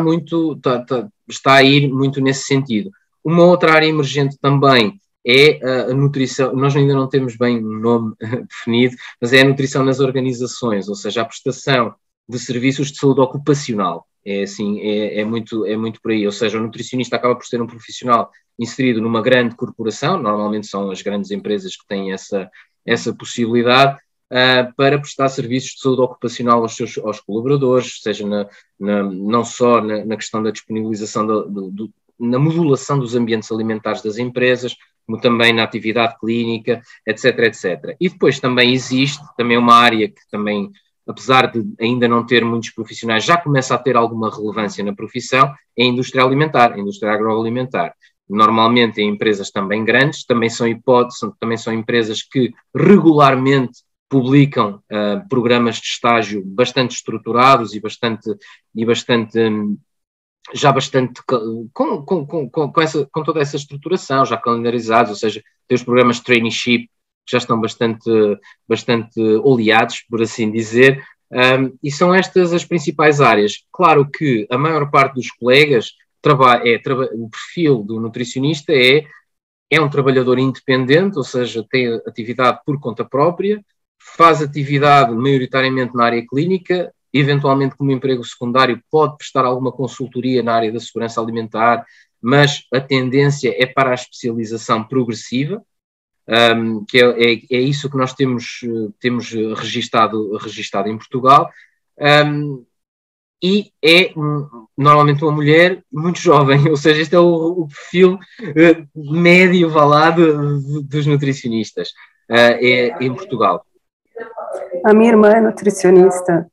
a ir muito nesse sentido. Uma outra área emergente também é a nutrição. Nós ainda não temos bem um nome definido, mas é a nutrição nas organizações, ou seja, a prestação de serviços de saúde ocupacional. É assim, é muito por aí, ou seja, o nutricionista acaba por ser um profissional inserido numa grande corporação, normalmente são as grandes empresas que têm essa possibilidade, para prestar serviços de saúde ocupacional aos colaboradores, seja não só na questão da disponibilização, na modulação dos ambientes alimentares das empresas, como também na atividade clínica, etc, etc. E depois também existe uma área que também apesar de ainda não ter muitos profissionais, já começa a ter alguma relevância na profissão, é a indústria alimentar, a indústria agroalimentar. Normalmente em empresas também grandes, também são empresas que regularmente publicam programas de estágio bastante estruturados com toda essa estruturação, já calendarizados, ou seja, tem os programas de traineeship que já estão bastante oleados, por assim dizer, e são estas as principais áreas. Claro que a maior parte dos colegas, o perfil do nutricionista é um trabalhador independente, ou seja, tem atividade por conta própria, faz atividade maioritariamente na área clínica, eventualmente como emprego secundário pode prestar alguma consultoria na área da segurança alimentar, mas a tendência é para a especialização progressiva, que é isso que nós temos registado em Portugal, e é normalmente uma mulher muito jovem, ou seja, este é o perfil médio, vá lá, dos nutricionistas em Portugal. A minha irmã é nutricionista,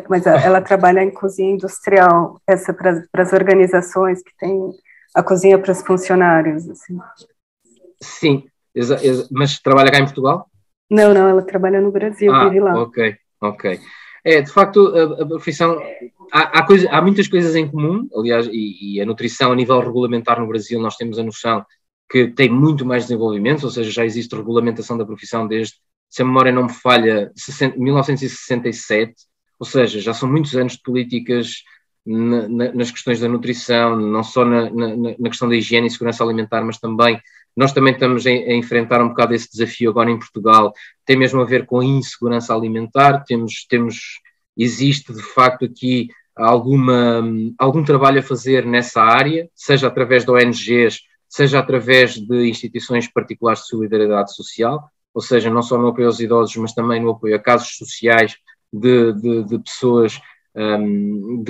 mas ela trabalha em cozinha industrial, essa para as organizações que tem a cozinha para os funcionários. Assim. Sim, mas trabalha cá em Portugal? Não, ela trabalha no Brasil, vive lá. Ok. De facto, a profissão, há muitas coisas em comum, aliás, e a nutrição a nível regulamentar no Brasil, nós temos a noção que tem muito mais desenvolvimento, ou seja, já existe regulamentação da profissão desde, se a memória não me falha, 1967, ou seja, já são muitos anos de políticas nas questões da nutrição, não só na questão da higiene e segurança alimentar, mas também, nós também estamos a enfrentar um bocado esse desafio agora em Portugal, tem mesmo a ver com a insegurança alimentar, existe de facto aqui algum trabalho a fazer nessa área, seja através de ONGs, seja através de instituições particulares de solidariedade social, ou seja, não só no apoio aos idosos, mas também no apoio a casos sociais de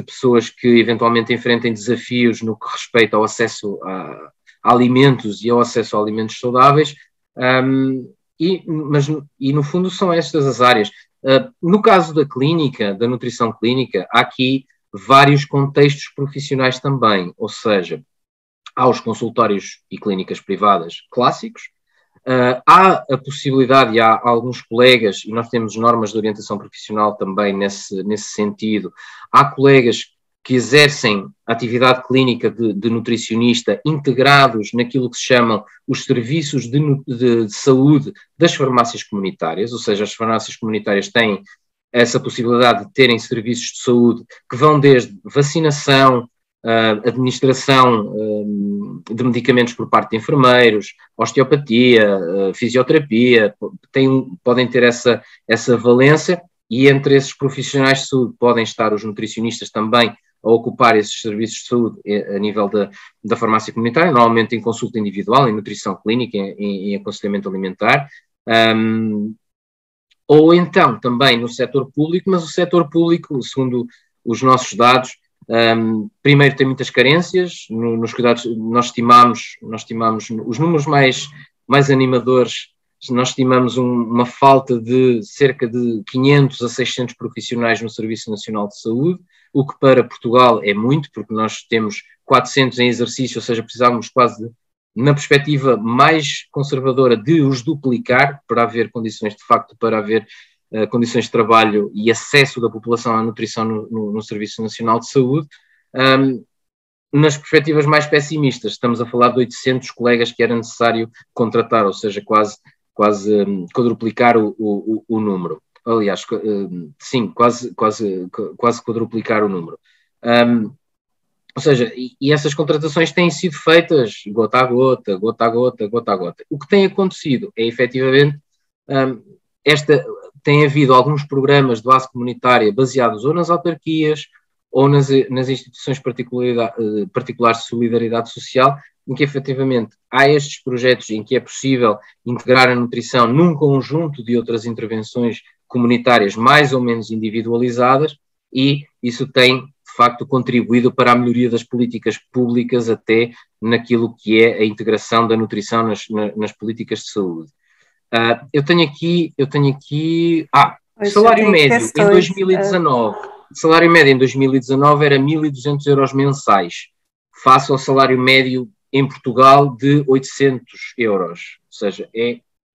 pessoas que eventualmente enfrentem desafios no que respeita ao acesso a alimentos e ao acesso a alimentos saudáveis, e no fundo são estas as áreas. No caso da clínica, da nutrição clínica, há aqui vários contextos profissionais também, ou seja, há os consultórios e clínicas privadas clássicos, há a possibilidade, e há alguns colegas, e nós temos normas de orientação profissional também nesse sentido, há colegas que exercem atividade clínica de nutricionista integrados naquilo que se chamam os serviços de saúde das farmácias comunitárias, ou seja, as farmácias comunitárias têm essa possibilidade de terem serviços de saúde que vão desde vacinação, administração de medicamentos por parte de enfermeiros, osteopatia, fisioterapia, podem ter essa valência, e entre esses profissionais de saúde podem estar os nutricionistas também a ocupar esses serviços de saúde a nível da farmácia comunitária, normalmente em consulta individual, em nutrição clínica, em aconselhamento alimentar, ou então também no setor público, mas o setor público, segundo os nossos dados, primeiro tem muitas carências nos cuidados. Nós estimamos os números mais animadores, nós estimamos uma falta de cerca de 500 a 600 profissionais no Serviço Nacional de Saúde, o que para Portugal é muito, porque nós temos 400 em exercício, ou seja, precisávamos quase na perspectiva mais conservadora de os duplicar para haver condições, de facto, para haver condições de trabalho e acesso da população à nutrição no Serviço Nacional de Saúde. Nas perspectivas mais pessimistas, estamos a falar de 800 colegas que era necessário contratar, ou seja, quase quadruplicar o número. Aliás, sim, quase quadruplicar o número. Ou seja, e essas contratações têm sido feitas gota a gota. O que tem acontecido é, efetivamente, tem havido alguns programas de base comunitária baseados ou nas autarquias ou nas instituições particulares de solidariedade social, em que efetivamente há estes projetos em que é possível integrar a nutrição num conjunto de outras intervenções comunitárias mais ou menos individualizadas, e isso tem, de facto, contribuído para a melhoria das políticas públicas até naquilo que é a integração da nutrição nas políticas de saúde. Eu tenho aqui Salário médio em 2019, salário médio em 2019 era 1.200 euros mensais, face ao salário médio em Portugal de 800 euros, ou seja,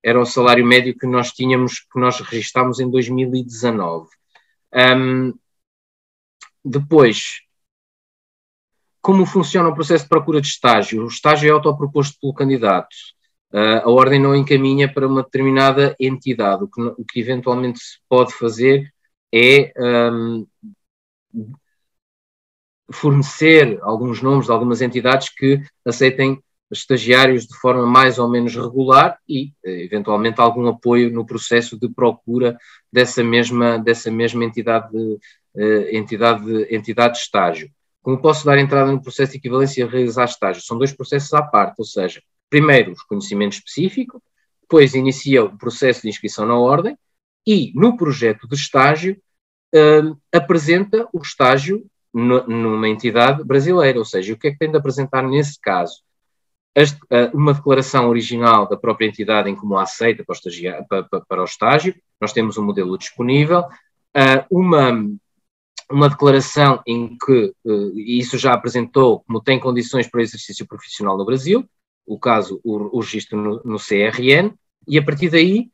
era o salário médio que nós tínhamos, que nós registámos em 2019. Depois, como funciona o processo de procura de estágio? O estágio é autoproposto pelo candidato. A ordem não encaminha para uma determinada entidade. O que eventualmente se pode fazer é fornecer alguns nomes de algumas entidades que aceitem estagiários de forma mais ou menos regular e, eventualmente, algum apoio no processo de procura dessa mesma entidade de estágio. Como posso dar entrada no processo de equivalência e realizar estágio? São dois processos à parte, ou seja, primeiro os conhecimentos específicos, depois inicia o processo de inscrição na ordem e, no projeto de estágio, apresenta o estágio numa entidade brasileira, ou seja, o que é que tem de apresentar nesse caso? Uma declaração original da própria entidade em como a aceita para o estágio, nós temos um modelo disponível, uma declaração em que, isso já apresentou, como tem condições para o exercício profissional no Brasil, o caso, o registro no CRN, e a partir daí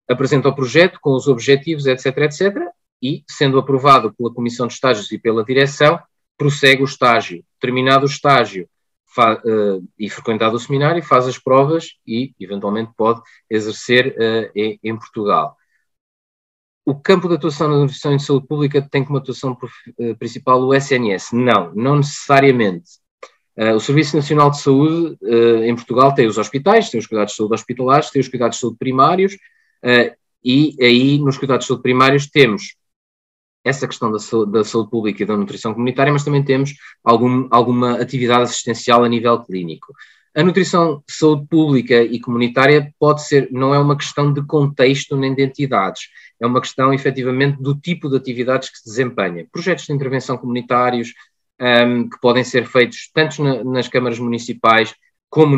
apresenta o projeto com os objetivos, etc., etc., e, sendo aprovado pela Comissão de Estágios e pela direção, prossegue o estágio. Terminado o estágio e frequentado o seminário, faz as provas e, eventualmente, pode exercer em Portugal. O campo de atuação da Nutrição de Saúde Pública tem como atuação principal o SNS? Não necessariamente. O Serviço Nacional de Saúde em Portugal tem os hospitais, tem os cuidados de saúde hospitalares, tem os cuidados de saúde primários, e aí nos cuidados de saúde primários temos essa questão da saúde pública e da nutrição comunitária, mas também temos alguma atividade assistencial a nível clínico. A nutrição de saúde pública e comunitária não é uma questão de contexto nem de entidades, é uma questão efetivamente do tipo de atividades que se desempenha. Projetos de intervenção comunitários que podem ser feitos tanto nas câmaras municipais como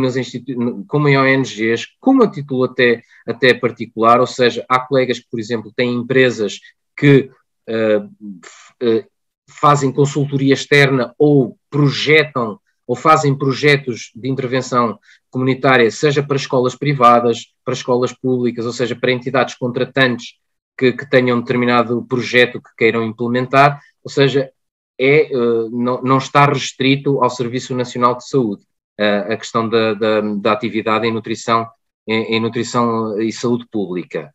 em ONGs, como a título até particular, ou seja, há colegas que, por exemplo, têm empresas que fazem consultoria externa ou projetam ou fazem projetos de intervenção comunitária, seja para escolas privadas, para escolas públicas, ou seja, para entidades contratantes que tenham um determinado projeto que queiram implementar, ou seja, não está restrito ao Serviço Nacional de Saúde, a questão da atividade em nutrição e saúde pública.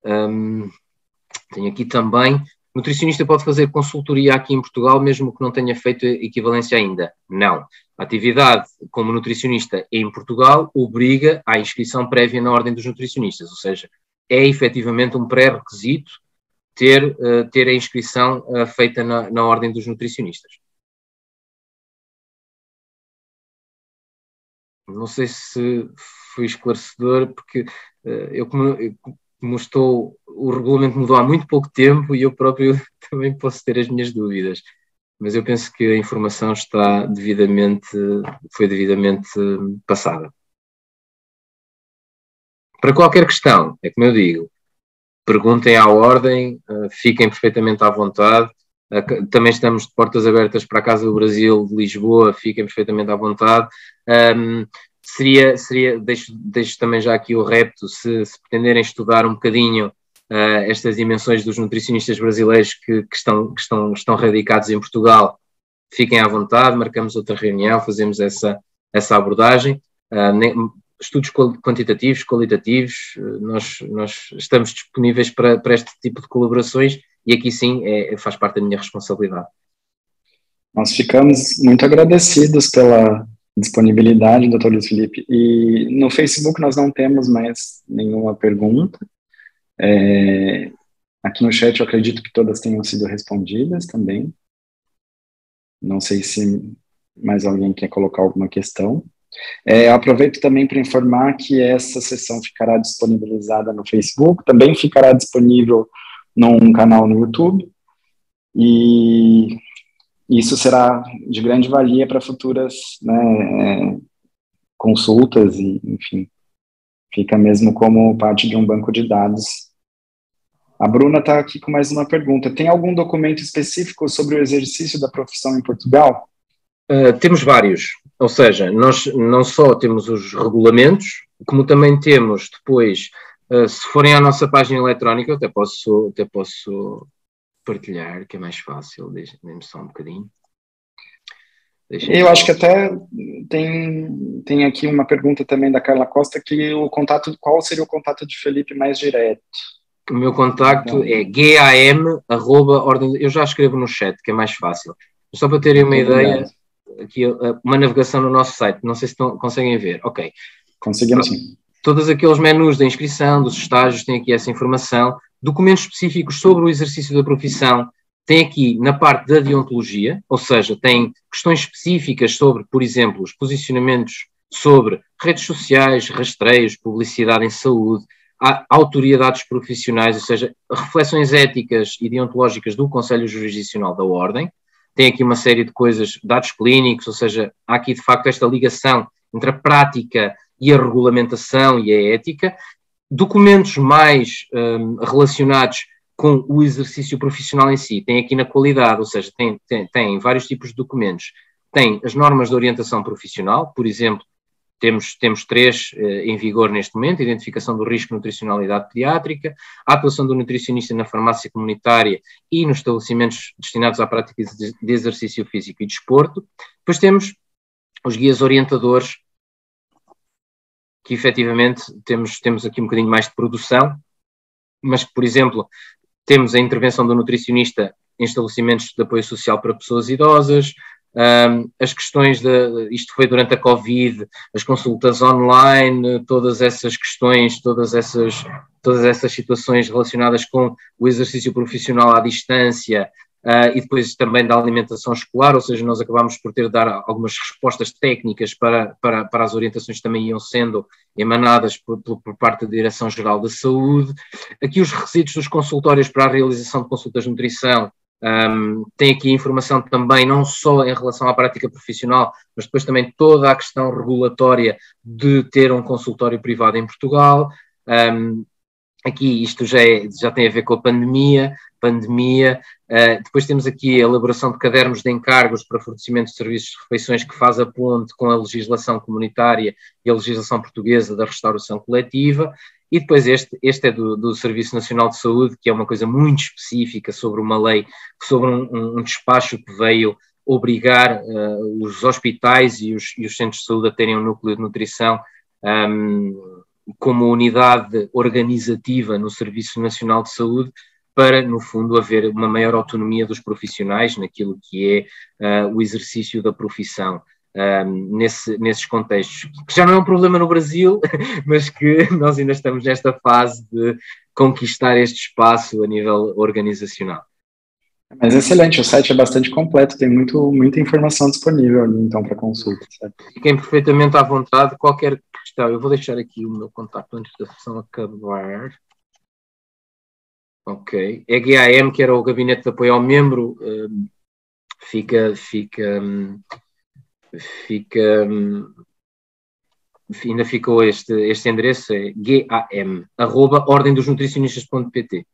Tenho aqui também, nutricionista pode fazer consultoria aqui em Portugal, mesmo que não tenha feito equivalência ainda? Não. A atividade como nutricionista em Portugal obriga à inscrição prévia na Ordem dos Nutricionistas, ou seja, é efetivamente um pré-requisito ter a inscrição feita na Ordem dos Nutricionistas. Não sei se foi esclarecedor, porque o regulamento mudou há muito pouco tempo e eu próprio também posso ter as minhas dúvidas, mas eu penso que a informação foi devidamente passada. Para qualquer questão, é como eu digo, perguntem à ordem, fiquem perfeitamente à vontade. Também estamos de portas abertas para a Casa do Brasil de Lisboa, fiquem perfeitamente à vontade. Deixo também já aqui o repto, se pretenderem estudar um bocadinho estas dimensões dos nutricionistas brasileiros que estão radicados em Portugal, fiquem à vontade, marcamos outra reunião, fazemos essa abordagem. Estudos quantitativos, qualitativos, nós estamos disponíveis para este tipo de colaborações e aqui sim faz parte da minha responsabilidade. Nós ficamos muito agradecidos pela disponibilidade, Dr. Luiz Felipe, e no Facebook nós não temos mais nenhuma pergunta. Aqui no chat eu acredito que todas tenham sido respondidas também. Não sei se mais alguém quer colocar alguma questão. Aproveito também para informar que essa sessão ficará disponibilizada no Facebook, também ficará disponível num canal no YouTube, e isso será de grande valia para futuras, né, consultas, e, enfim, fica mesmo como parte de um banco de dados A Bruna está aqui com mais uma pergunta. Tem algum documento específico sobre o exercício da profissão em Portugal? Temos vários, ou seja, nós não só temos os regulamentos, como também temos depois, se forem à nossa página eletrónica, eu até posso partilhar, que é mais fácil, deixem-me só um bocadinho. Eu acho que até tem aqui uma pergunta também da Carla Costa, que qual seria o contato de Felipe mais direto? O meu contacto é gam@ordem. Eu já escrevo no chat, que é mais fácil. Só para terem uma ideia, aqui uma navegação no nosso site, não sei se conseguem ver. Ok. Conseguimos sim. Todos aqueles menus da inscrição, dos estágios, têm aqui essa informação. Documentos específicos sobre o exercício da profissão, tem aqui na parte da deontologia, ou seja, tem questões específicas sobre, por exemplo, os posicionamentos sobre redes sociais, rastreios, publicidade em saúde, autoria de atos profissionais, ou seja, reflexões éticas e deontológicas do Conselho Jurisdicional da Ordem. Tem aqui uma série de coisas, dados clínicos, ou seja, há aqui de facto esta ligação entre a prática e a regulamentação e a ética. Documentos mais relacionados com o exercício profissional em si, tem aqui na qualidade, ou seja, tem vários tipos de documentos. Tem as normas de orientação profissional, por exemplo, temos 3 em vigor neste momento: identificação do risco, nutricionalidade pediátrica, a atuação do nutricionista na farmácia comunitária e nos estabelecimentos destinados à prática de exercício físico e desporto. Depois temos os guias orientadores, que efetivamente temos aqui um bocadinho mais de produção, mas que, por exemplo, temos a intervenção do nutricionista em estabelecimentos de apoio social para pessoas idosas, as questões isto foi durante a Covid, as consultas online, todas essas questões, todas essas situações relacionadas com o exercício profissional à distância, e depois também da alimentação escolar, ou seja, nós acabámos por ter de dar algumas respostas técnicas para as orientações que também iam sendo emanadas por parte da Direção-Geral da Saúde. Aqui os requisitos dos consultórios para a realização de consultas de nutrição. Tem aqui informação também, não só em relação à prática profissional, mas depois também toda a questão regulatória de ter um consultório privado em Portugal. Aqui isto já tem a ver com a pandemia. Depois temos aqui a elaboração de cadernos de encargos para fornecimento de serviços de refeições, que faz a ponte com a legislação comunitária e a legislação portuguesa da restauração coletiva. E depois este é do Serviço Nacional de Saúde, que é uma coisa muito específica sobre uma lei, sobre um despacho que veio obrigar os hospitais e os centros de saúde a terem um núcleo de nutrição como unidade organizativa no Serviço Nacional de Saúde, para, no fundo, haver uma maior autonomia dos profissionais naquilo que é o exercício da profissão. Nesses contextos, que já não é um problema no Brasil, mas que nós ainda estamos nesta fase de conquistar este espaço a nível organizacional. Mas excelente, o site é bastante completo, tem muita informação disponível ali, então, para consulta. Certo? Fiquem perfeitamente à vontade, qualquer questão. Eu vou deixar aqui o meu contacto antes da sessão acabar. Ok. A GAM, que era o Gabinete de Apoio ao Membro, ainda ficou este endereço, é gam@ordemdosnutricionistas.pt.